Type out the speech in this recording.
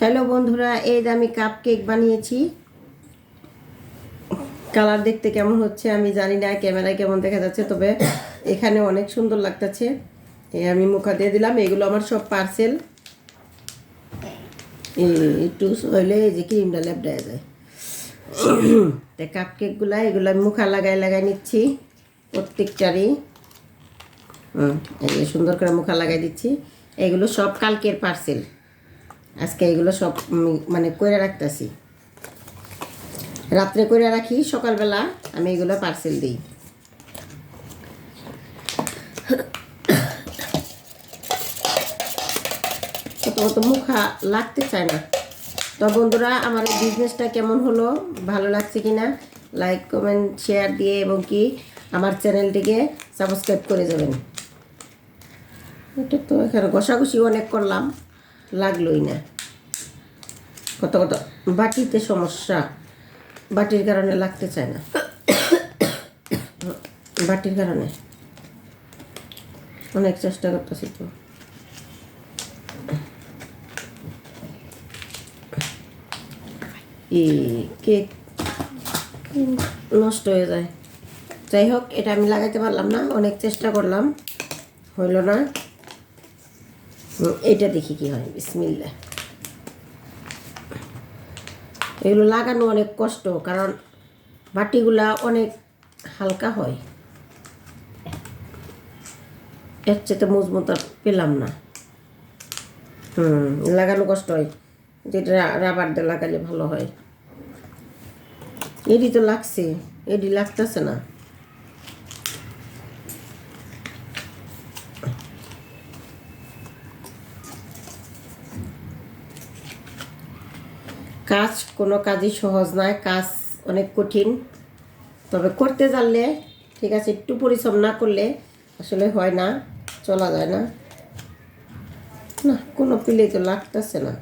Hello বন্ধুরা, এই যে আমি কাপ কেক বানিয়েছি। কালার দেখতে কেমন হচ্ছে আমি জানি না, ক্যামেরায় কেমন দেখা যাচ্ছে, তবে এখানে অনেক সুন্দর লাগতেছে। আমি মুখা দিয়ে দিলাম। এগুলো আমার সব পার্সেল। একটু হইলে এই যে ক্রিমটা লেপড়ে যায়। তো কাপ কেকগুলা এগুলো আমি মুখা লাগাই নিচ্ছি প্রত্যেকটারই। এই যে সুন্দর করে মুখা লাগাই দিচ্ছি। এগুলো সব কালকের পার্সেল। আজকে এগুলো সব মানে করে রাখতেছি, রাত্রে করে রাখি, সকালবেলা আমি এগুলো পার্সেল দিই। কত মুখা লাগতে চায় না। তো বন্ধুরা, আমার এই বিজনেসটা কেমন হলো, ভালো লাগছে কিনা লাইক কমেন্ট শেয়ার দিয়ে এবং কি আমার চ্যানেলটিকে সাবস্ক্রাইব করে যাবেন। এটা তো এখানে ঘষাঘষি অনেক করলাম, লাগলোই না। কত বাটিতে সমস্যা, বাটির কারণে লাগতে চায় না। বাটির কারণে অনেক চেষ্টা করতেছি তো। কেক নষ্ট হয়ে যায়। যাই হোক, এটা আমি লাগাইতে পারলাম না, অনেক চেষ্টা করলাম, হইল না। এটা দেখি কি হয়। বিসমিল্লাহ। এগুলো লাগানো অনেক কষ্ট, কারণ বাটিগুলা অনেক হালকা হয়। এর চেয়ে মজবুত পেলাম না। লাগানো কষ্ট হয়, যেটা রাবার দিয়ে লাগালে ভালো হয়। এডি তো লাগছে, এডি লাগতেছে না। কাজ কোনো কাজই সহজ নয়, কাজ অনেক কঠিন। তবে করতে জানলে ঠিক আছে, একটু পরিশ্রম না করলে আসলে হয় না, চলা যায় না। না কোনো পিলেই তো লাগতেছে না।